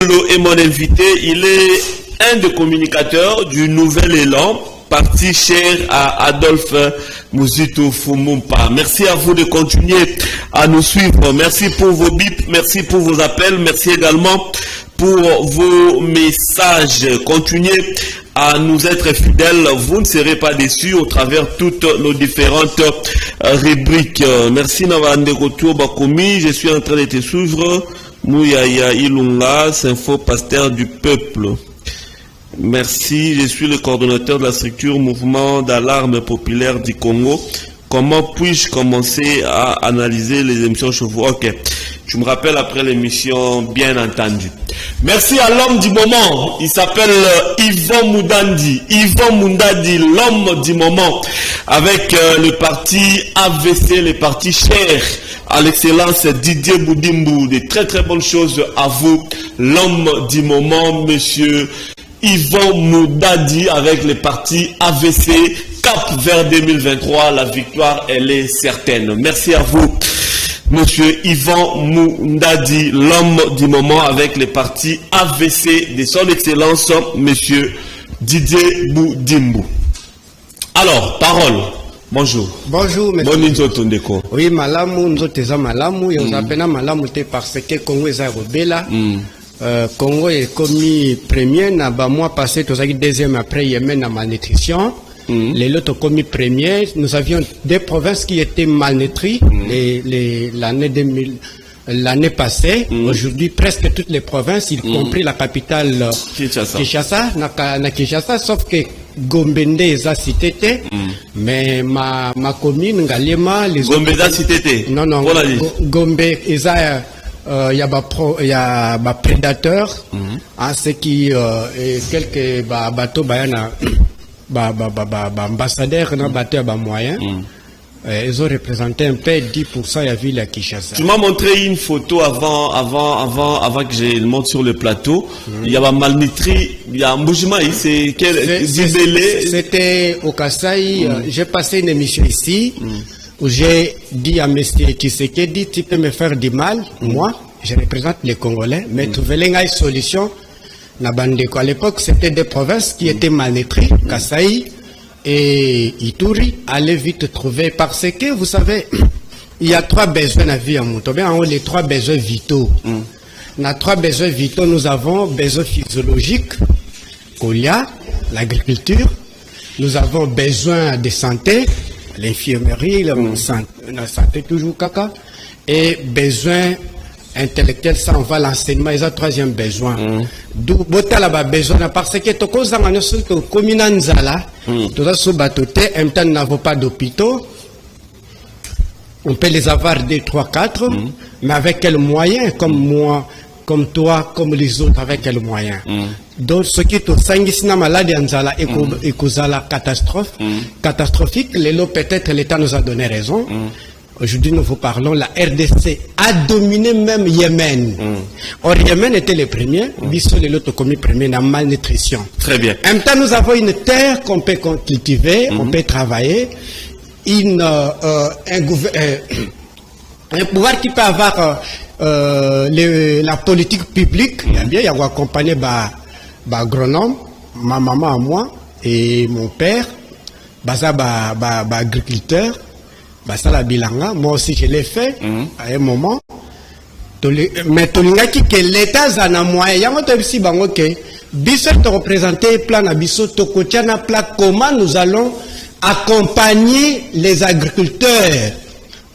Et mon invité, il est un des communicateurs du Nouvel Élan, parti cher à Adolphe Muzito Fumumpa. Merci à vous de continuer à nous suivre. Merci pour vos bips, merci pour vos appels, merci également pour vos messages. Continuez à nous être fidèles, vous ne serez pas déçus au travers toutes nos différentes rubriques. Merci Navande Retour Bakomi, je suis en train de te suivre. Mouyaya Ilunga, Sympho Pasteur du Peuple. Merci, je suis le coordonnateur de la structure Mouvement d'alarme populaire du Congo. Comment puis-je commencer à analyser les émissions chevaux? Ok, tu me rappelles après l'émission, bien entendu. Merci à l'homme du moment, il s'appelle Yvon Moudandi. Yvon Moudandi, l'homme du moment, avec le parti AVC, le parti cher à l'excellence Didier Boudimbu. De très très bonnes choses à vous, l'homme du moment, monsieur Yvon Moudadi, avec le parti AVC. Cap vers 2023, la victoire elle est certaine. Merci à vous, monsieur Yvon Moudadi, l'homme du moment, avec le parti AVC de son excellence, monsieur Didier Boudimbu. Alors, parole. Bonjour. Bonjour, monsieur. Bon inzoto ndeko. Oui, malamu, nzoteza malamu. Yo zapena malamu te parce que Congo est rebelle. Congo est commis premier, na ba mois passé, tout ça qui deuxième après Yémen na malnutrition. Les autres commis premier. Nous avions des provinces qui étaient malnutries l'année 2000. L'année passée, aujourd'hui, presque toutes les provinces, y compris la capitale Kinshasa, sauf que Gombe a cité, mais ma commune, Galema, les autres... Gombe a cité? Non, Gombe, il y a des prédateurs, ce qui, quelques bateaux, ambassadeurs, bateaux, moyens. Ils ont représenté un peu 10% de la ville à Kinshasa. Tu m'as montré une photo avant que je le monte sur le plateau. Il y a malnutri, il y a un bougement. C'était au Kasaï. J'ai passé une émission ici où j'ai dit à M. Tshisekedi, tu peux me faire du mal. Moi, je représente les Congolais, mais trouver une solution. À l'époque, c'était des provinces qui étaient malnutries. Kasaï et Ituri, allez vite trouver, parce que vous savez, il y a trois besoins à la vie en Moutobe, en haut les trois besoins vitaux. Dans trois besoins vitaux, nous avons besoin physiologique, l'agriculture, nous avons besoin de santé, l'infirmerie, la santé toujours caca, et besoin intellectuel, ça on va l'enseignement, ils ont troisième besoin. D'où botala ba besoin parce que toko zangano sur to komina nzala, to za so batote, en même temps nous n'avons pas d'hôpitaux. On peut les avoir 2, 3, 4, mais avec quels moyens, comme moi, comme toi, comme les autres, avec quels moyens. Donc ce qui est au sanguisina maladie nzala et causala catastrophique, peut-être l'État nous a donné raison. Aujourd'hui, nous vous parlons, la RDC a dominé même Yémen. Or, Yémen était le premier, Bissau et l'autre commis premier dans malnutrition. Très bien. En même temps, nous avons une terre qu'on peut cultiver, on peut travailler, un pouvoir qui peut avoir la politique publique. Il y a accompagné par agronome, ma maman à moi et mon père, agriculteur. Basala bilanga, moi aussi je l'ai fait à un moment. Mais tolingaki que l'État zana moyen, yango tebisi bango ke biso te représenter plan na biso tokotiana plan comment nous allons accompagner les agriculteurs.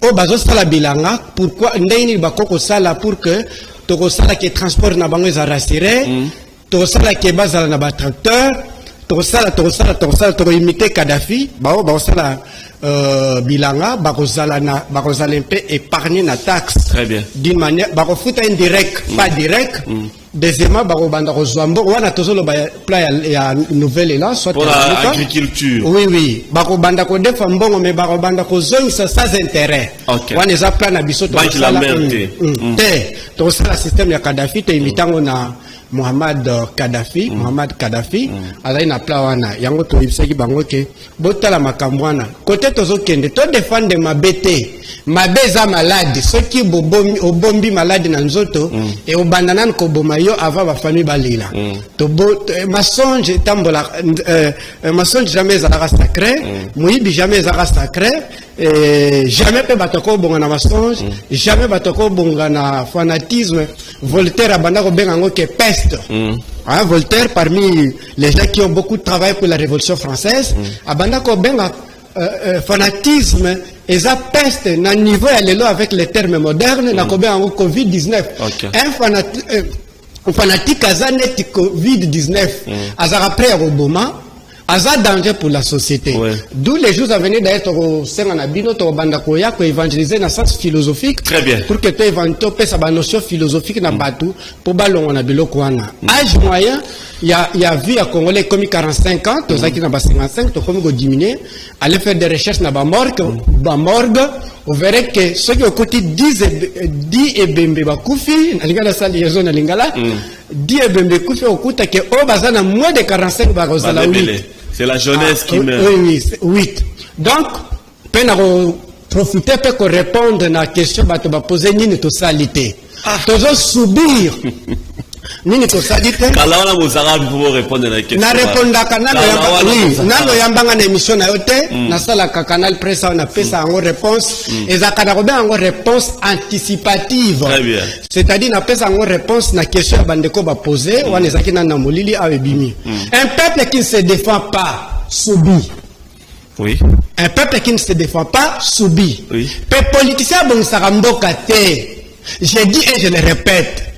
O bazo sala bilanga, pourquoi ndeni bakoko sala pour que toko sala ke transport na bango za rassuré, toko sala ke bazala na ba tracteur, toko sala imiter Kadhafi, bao sala bilanga bakozala épargner na taxe. Très bien. D'une manière bakofuta indirect, pas direct. Deuxièmement bakobanda kozwambo wana tozolo ba plan ya Nouvel Élan soit pour l'agriculture. Oui, bakobanda ko defa mbongo mais bakobanda kozongisa sans intérêt. Wana eza plan na biso to sala te. To sala système ya Kadhafi te imitango na Mohamed Kadhafi, azali na plan wana yango to ibisaki bango ke botala makambo wana côté tozo kende to défendre mabete mabeza malade soki obombi malade na nzoto et obandana ko boma yo avant ba famille balila to mensonge tambola mensonge jamais ezalaka sacré moyibi jamais ezalaka sacré jamais pe batoko bonga na mensonge jamais batoko bonga na fanatisme. Voltaire abanda ko benga ngo ke peste. Voltaire, parmi les gens qui ont beaucoup travaillé pour la Révolution française, abanda ko benga fanatisme et ça peste na niveau ya lelo avec les termes modernes na ko benga ngo Covid-19. Un fanatique azanet Covid-19 azara prêt au Obama. Aza danger pour la société. D'où les jours à venir d'être au Sénanabino, au Bandakoya, pour évangéliser dans le sens philosophique. Très bien. Pour que tu évangélises sa notion philosophique na batou, pour ballon on a bilo kwana. Âge moyen, il y a vu à Congolais comme 45 ans, tous qui n'a 55, tu comme diminuer, aller faire des recherches na ba morgue, vous verrez que ceux qui ont coûté 10 et bembe bakoufi, na lingala sa liaison na lingala, 10 et bembe koufi au kuta que au bazana moins de 45 barozala 8. C'est la jeunesse qui meurt. Oui, 8. Donc, peine à profiter pour répondre à la question que tu vas poser, ni to salité. Tu vas subir. Ni to salité. Quand on a vos arabes pour répondre à la question. Na répondre à canal, oui. Nano yambanga na émission na yote. Na sala ka canal presse on a fait ça en réponse. Et ça kana robin en réponse anticipative. Très bien. C'est-à-dire na fait ça en réponse na question à bandeko ba poser. Ou nezaki na molili awebimi. Un peuple qui ne se défend pas subit. Oui. Un peuple qui ne se défend pas subit. Oui. Peuple politicien bon saramboka te. Je dis et je le répète.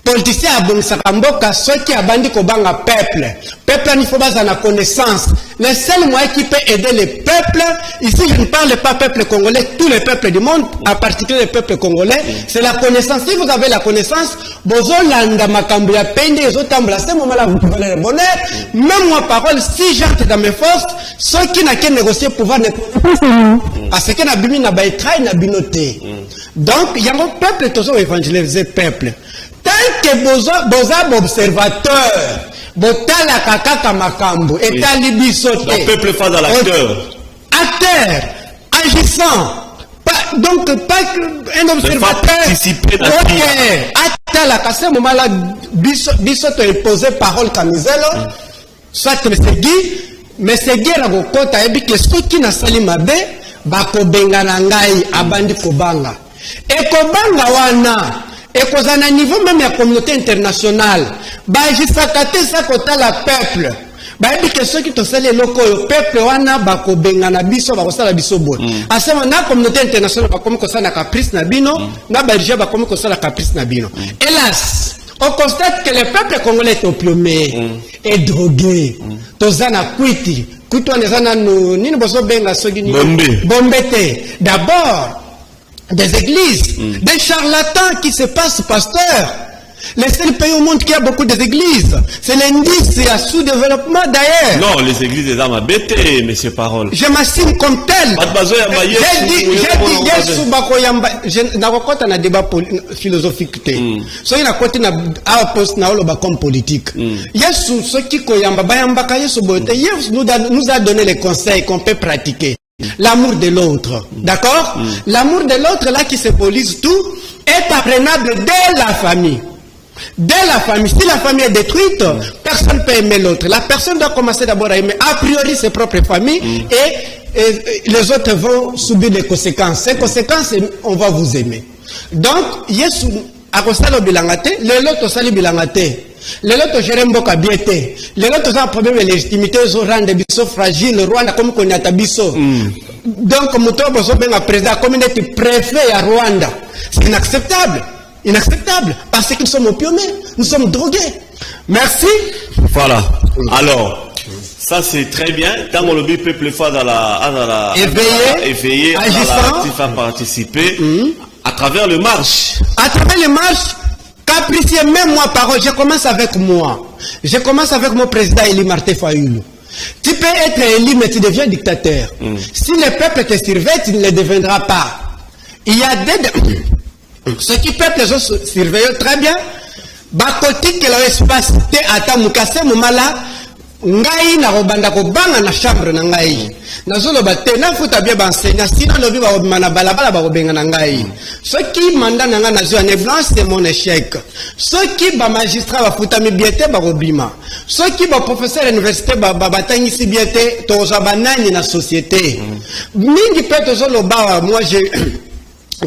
Politicien a bon saramboka ceux qui abandonnent kobanga peuple. Peuple il faut baser la connaissance. Le seul moyen qui peut aider le peuple, ici je ne parle pas peuple congolais, tous les peuples du monde, en particulier le peuple congolais, c'est la connaissance. Si vous avez la connaissance, bozolanda makambo ya pende ezotambula, c'est moment là vous pouvez le bonheur. Même moi parole, si j'entre dans mes forces, ceux qui n'ont qu'à négocier pouvoir ne à ce qu'on a bimi na baïtraï na binoté. Donc il y a un peuple toujours évangéliser peuple. Tant que boza observateur, botala kakaka makambo, etali bisote. Le peuple face à l'acteur. Acteur, agissant. Donc pas un observateur. Participer dans atala kase moment là bisote est posé parole kamizelo. Soit mais c'est guerre go kota ebi que ce qui na sali mabe bako bengana ngai abandi kobanga. Et kobanga wana et qu'aux à niveau même la communauté internationale, bah j'isakate ça côté la peuple, bah et que ceux qui te salent le peuple wana bah ko bengana biso bah ko sala biso bon. À ce moment la communauté internationale bah comme ko sala caprice na bino, na berger bah comme ko sala caprice na bino. Hélas, on constate que le peuple congolais est opprimé et drogué. Tozana kwiti, kwiti wana zana no nini boso benga sogi ni bombete. D'abord des églises, des charlatans qui se passent pasteurs. Le seul pays au monde qui a beaucoup d'églises, c'est l'indice à sous-développement d'ailleurs. Non, les églises des âmes à bêter, mais ces paroles. Je m'assime comme tel. J'ai dit, Yesu Bakoyamba, je n'ai pas débat philosophique. Soyez la côté na poste na oloba comme politique. Yesu, ce qui koyamba, bayamba Yesu bote, Yesu nous a donné les conseils qu'on peut pratiquer. L'amour de l'autre, d'accord? L'amour de l'autre là qui symbolise tout est apprenable dès la famille. Dès la famille, si la famille est détruite, personne ne peut aimer l'autre. La personne doit commencer d'abord à aimer a priori ses propres familles et les autres vont subir des conséquences. Ces conséquences, on va vous aimer. Donc, Yesu a constat bilangate, le lot sali bilangate. Les autres gèrent mboka biété. Les autres ont un problème de légitimité, ils ont rendu biso fragile, le Rwanda comme qu'on a tabiso. Donc, Mutobo Zobenga président, comme il était préfet à Rwanda. C'est inacceptable. Inacceptable. Parce que nous sommes opprimés, nous sommes drogués. Merci. Voilà. Alors, ça c'est très bien. Tant que le peuple fait dans la éveillé, actif à participer à travers le marche. À travers le marche. Capricieux, même moi, parole, je commence avec moi. Je commence avec mon président Eli Martin Fayulu. Tu peux être élu, mais tu deviens dictateur. Si le peuple te surveille, tu ne le deviendras pas. Il y a des... Ceux qui peuplent les autres surveillent très bien. Bakoti que l'espace te ata mukase mumala ngai na robanda ko banga na chambre na ngai. Nazolo bate na futa bien benseignant sinon lobi ba obimana balabala ba obenga na ngai. Ce qui manda na nga na zo ne blanc c'est mon échec. Ce qui ba magistrat ba futa mi biete ba obima. Ce qui ba professeur à l'université ba batangi si biete to za banani na société. Mingi pe to zo loba moi j'ai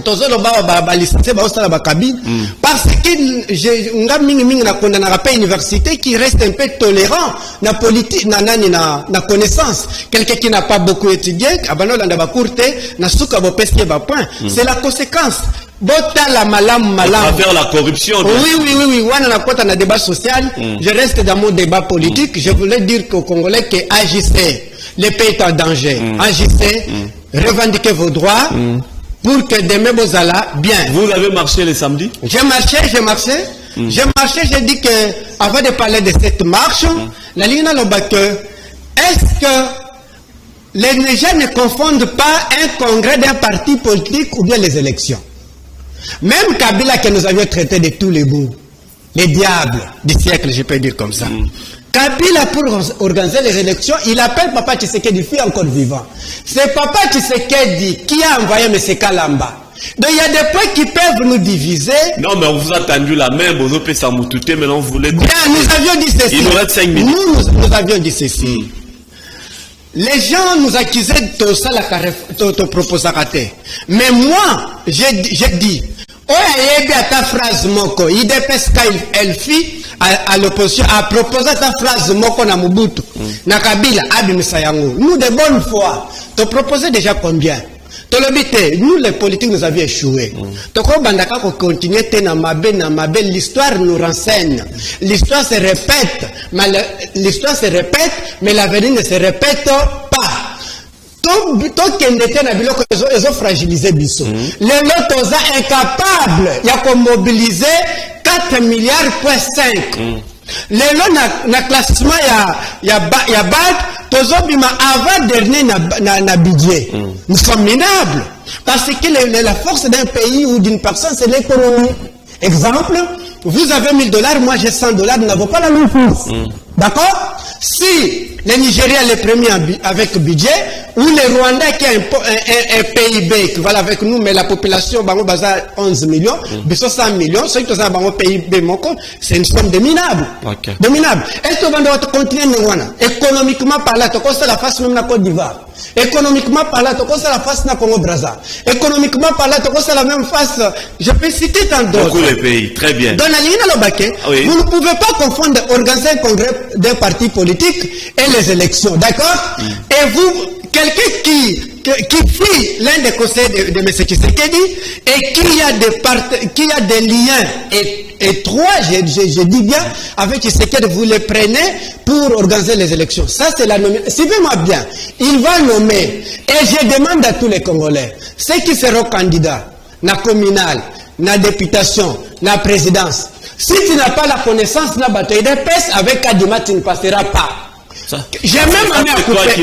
tozo loba ba licencié ba osala ba cabine parce que nga mingi na konda na rappel université qui reste un peu tolérant na politique na connaissance quelqu'un qui n'a pas beaucoup étudié abano landa ba courte na suka bo pesque ba point c'est la conséquence bota la malam à travers la corruption. Oui wana na kota na débat social je reste dans mon débat politique je voulais dire qu'au Congolais que agissez le pays est en danger agissez revendiquez vos droits pour que demain vous allez bien. Vous avez marché le samedi? J'ai marché. J'ai dit que, avant de parler de cette marche, la ligne à l'obacque, est-ce que les gens ne confondent pas un congrès d'un parti politique ou bien les élections? Même Kabila que nous avions traité de tous les bouts, les diables du siècle, je peux dire comme ça. Kabila, pour organiser les élections, il appelle Papa Tshisekedi, fille encore vivant. C'est Papa Tshisekedi qui a envoyé M. Kalamba. Donc il y a des points qui peuvent nous diviser. Non, mais on vous a tendu la main, vous avez ça moutouté, mais on voulait. Bien, nous avions dit ceci. Il nous reste 5 minutes. Nous avions dit ceci. Les gens nous accusaient de tout ça, de proposer à rater. Mais moi, j'ai dit, oh, il y a ta phrase moko, il dépêche qu'elle fit à l'opposition, à proposer ta phrase moko na Mobutu, na Kabila, abimisa yango. Nous, de bonne foi, te proposer déjà combien? Nous, les politiques, nous avions échoué. Continuer na mabe, l'histoire nous renseigne. L'histoire se répète, mais l'avenir ne se répète pas. Tant qu'il était na biloko, ils ont fragilisé Bissot. Les lotos incapables, il y a mobiliser 4 milliards point 5. Les lots na classement, il y a BAC, tozobima avant dernier na budget. Nous sommes minables. Parce que la force d'un pays ou d'une personne, c'est l'économie. Exemple, vous avez $1000, moi j'ai $100, nous n'avons pas la même force. D'accord? Si le Nigeria est le premier avec budget, ou le Rwanda qui a un PIB qui va avec nous, mais la population, bango 11 millions, 100 millions, ceux qui ont un PIB, c'est une somme de minables. De minables. Est-ce que vous allez continuer économiquement parlant, c'est la face même de la Côte d'Ivoire. Économiquement parlant, c'est la face de Congo-Brazza. Économiquement parlant, c'est la même face. Je peux citer tant d'autres. Beaucoup de pays, très bien. Dans la ligne à l'Obaké, vous ne pouvez pas confondre organiser un congrès d'un parti politique et les élections, d'accord? Et vous, quelqu'un qui fuit l'un des conseils de M. Tshisekedi et qui a des liens étroits, je dis bien, avec Tshisekedi, vous les prenez pour organiser les élections. Ça, c'est la nomination. Suivez-moi bien. Il va nommer. Et je demande à tous les Congolais, ceux qui seront candidats, na communal, na députation, na présidence, si tu n'as pas la connaissance, na bataille d'épaisse, avec Kadima, tu ne passeras pas. J'ai même ma main à couper.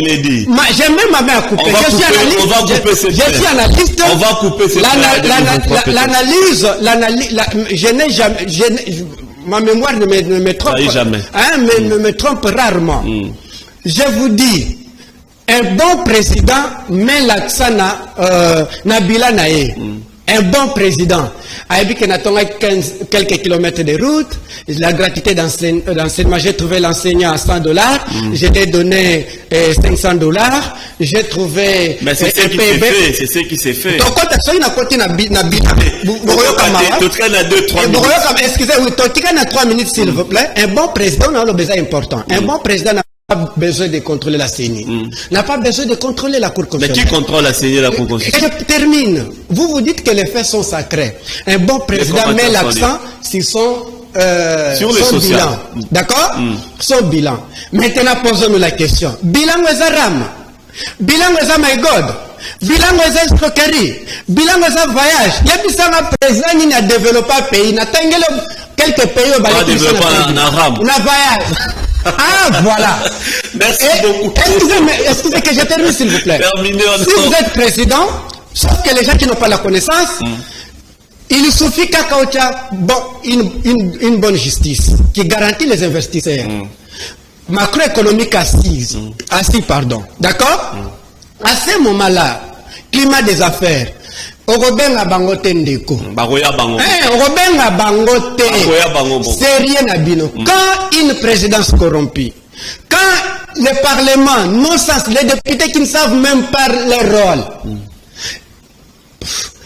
J'ai même ma main à couper. On va couper cette je suis analyste. On va couper cette l'analyse, je n'ai jamais, ma mémoire ne me trompe jamais. Ne me trompe rarement. Je vous dis, un bon président met l'accent na bilan nae. Un bon président. Quelques kilomètres de route, la gratuité d'enseignement, j'ai trouvé l'enseignant à $100, je l'ai donné $500, j'ai trouvé... Mais c'est ce qui s'est fait, c'est ce qui s'est fait. Donc, quand tu as côté na excusez-moi, tu as 3 minutes s'il vous plaît. Un bon président, on a le besoin important. Un bon président n'a pas besoin de contrôler la CENI. N'a pas besoin de contrôler la Cour constitutionnelle. Mais qui contrôle la CENI et la Cour constitutionnelle? Je termine. Vous dites que les faits sont sacrés. Un bon président met l'accent sur son bilan. D'accord? Son bilan. Maintenant, posons-nous la question. Bilan Wezaram. Bilan Wezam my God. Bilan Wezam escroquerie. Bilan Wezam voyage. Il y a plus un président qui n'a développé un pays. N'a pas quelques pays au Balai. N'a voyage. Ah, voilà. Merci beaucoup. Excusez que je termine, s'il vous plaît. Terminez, si vous êtes président, sauf que les gens qui n'ont pas la connaissance, Il suffit qu'à une bonne justice qui garantit les investisseurs. Macroéconomique assise. D'accord? À ce moment-là, climat des affaires. Orobenga bangote ndeko. Orobenga bangote. C'est rien à bino. Quand une présidence corrompue, quand le Parlement, non sens, les députés qui ne savent même pas leur rôle,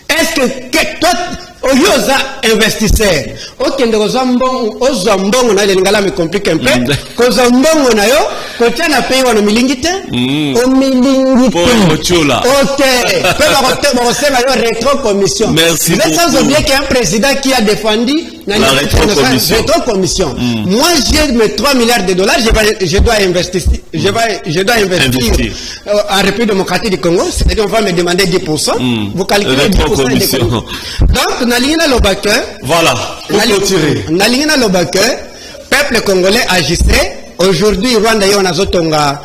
est-ce que toi, oyoza investisseur, ok, ozambongo na lengala me complique un peu, kozambongo na yo, kotia na pays wana milingite, o milingite. Ok, rétro-commission. Merci beaucoup. Vous êtes sans oublier qu'il y a un président qui a défendu la rétro-commission. Moi, j'ai mes 3 milliards de dollars, je dois investir, en République démocratique du Congo, c'est-à-dire on va me demander 10%. Vous calculez 10%. Donc, Nalingina Lobake, voilà, pour clôturer. Nalingina Lobake, peuple congolais agissait. Aujourd'hui, Rwanda y a Zotonga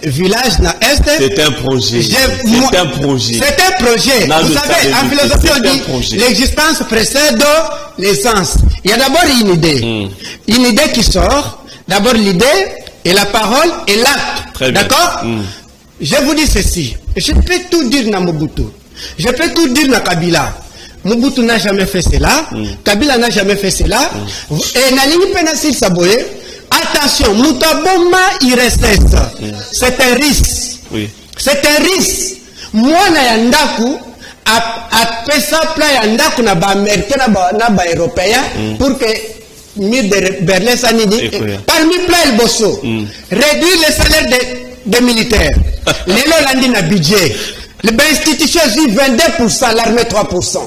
village na Est. C'est un projet. C'est un projet. Vous savez, en philosophie, on dit l'existence précède l'essence. Il y a d'abord une idée. Une idée qui sort. D'abord l'idée et la parole et l'acte. D'accord? Je vous dis ceci. Je peux tout dire na Mobutu. Je peux tout dire na Kabila. Mobutu n'a jamais fait cela. Kabila n'a jamais fait cela. Et Nalini Penasil Saboye. Attention, Moutaboma IRSS, c'est un risque. Oui. C'est un risque. Moi, na yandaku, a pesa pla yandaku na ba américain na ba européen pour que Mire de Berlin Sanidi, parmi pla el bosso, réduire le salaire des militaires. Les Lolandi na budget. L'institution dit 22%, l'armée 3%.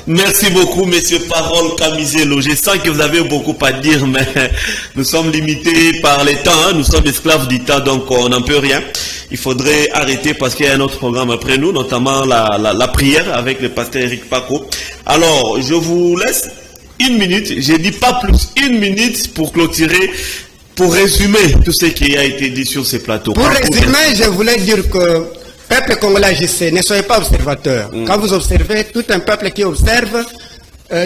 Merci beaucoup, monsieur Parole Kamizelo. Je sens que vous avez beaucoup à dire, mais nous sommes limités par les temps. Nous sommes esclaves du temps, donc on n'en peut rien. Il faudrait arrêter parce qu'il y a un autre programme après nous, notamment la prière avec le pasteur Eric Paco. Alors, je vous laisse 1 minute. Je dis pas plus, 1 minute pour clôturer, pour résumer tout ce qui a été dit sur ces plateaux. Pour résumer, je voulais dire que peuple congolais, je sais, ne soyez pas observateurs. Quand vous observez, tout un peuple qui observe,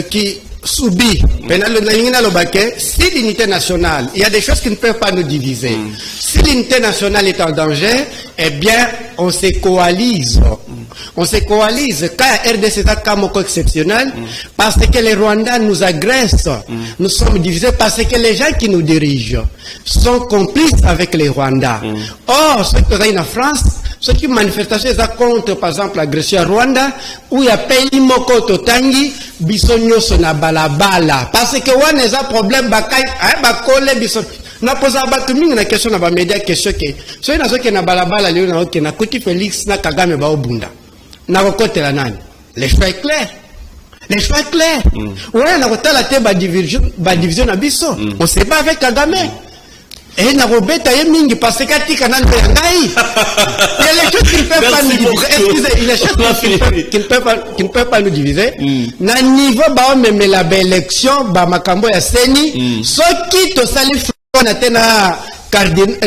qui subit, si l'unité nationale, il y a des choses qui ne peuvent pas nous diviser. Si l'unité nationale est en danger, eh bien, on se coalise. On se coalise. Quand RDC est un cas exceptionnel, parce que les Rwandais nous agressent, nous sommes divisés parce que les gens qui nous dirigent sont complices avec les Rwandais. Or, ceux qui sont en France, ceux qui manifestent contre, par exemple, l'agression à Rwanda, où il y a pays moko totangi, bisonyo sona balabala. Parce que on a un problème, bakole bison. Na posa batu mingi na question na ba media question ke. So ina soke na balabala leo na oke na Kuti Félix na Kagame ba obunda. Na kokote la nani. Les choix est clair. Les choix est clair. Ouais na kotala te ba division na biso. On sait pas avec Kagame. Et na robeta ye mingi parce que tika na ngai. Il y a les choses qui ne peuvent pas nous diviser. Excusez, il y a des choses qui ne peuvent pas nous diviser. Na niveau ba même la belle élection ba makambo ya seni, so qui to sali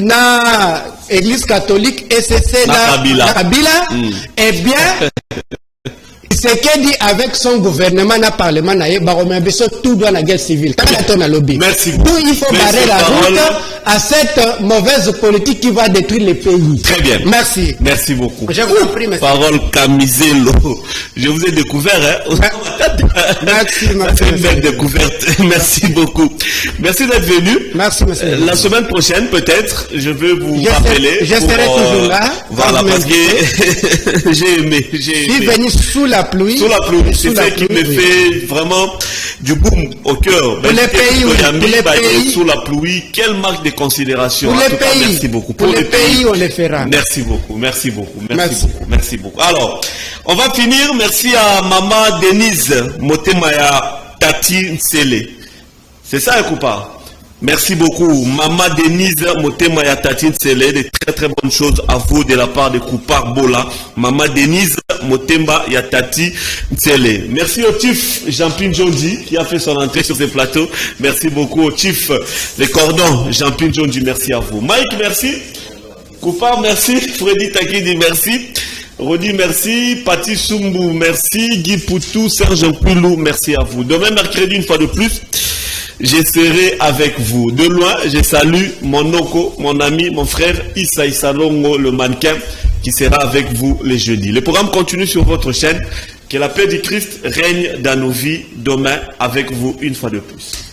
na église catholique SCC na Kabila, eh bien ce qu'il dit avec son gouvernement, na parlement, tout doit la guerre civile. Merci. D'où il faut barrer la route à cette mauvaise politique qui va détruire le pays. Très bien. Merci. Merci beaucoup. Je vous en prie, monsieur. Parole Kamizelo. Je vous ai découvert, hein. Merci, c'est une belle découverte. Merci beaucoup. Merci d'être venu. Merci, monsieur. La semaine prochaine, peut-être, je vais vous rappeler. Je serai toujours là. Voilà, parce que j'ai aimé. Je suis venu sous la pluie. Sous la pluie. C'est ça qui me fait vraiment du boom au cœur. Pour les pays, sous la pluie, quelle marque de considération. Pour les pays, merci beaucoup. Pour les pays, on les fera. Merci beaucoup, merci beaucoup, merci beaucoup, merci beaucoup. Alors, on va finir. Merci à Maman Denise Motemaya Tati Nsele. C'est ça, Ekoupa? Merci beaucoup, Maman Denise Motemaya Tati Nsele. De très très bonnes choses à vous de la part de Koupar Bola. Maman Denise Motemba Yatati Nsele. Merci au Chief Jean-Pin Jondi qui a fait son entrée sur ce plateau. Merci beaucoup au Chief Les Cordons Jean-Pin Jondi. Merci à vous. Mike, merci. Koupar, merci. Freddy Takidi, merci. Rodi, merci. Pati Sumbu, merci. Guy Poutou, Serge Poulou, merci à vous. Demain, mercredi, une fois de plus, je serai avec vous. De loin, je salue mon Oko, mon ami, mon frère Issa Issalongo, le mannequin, qui sera avec vous les jeudis. Le programme continue sur votre chaîne. Que la paix du Christ règne dans nos vies demain avec vous une fois de plus.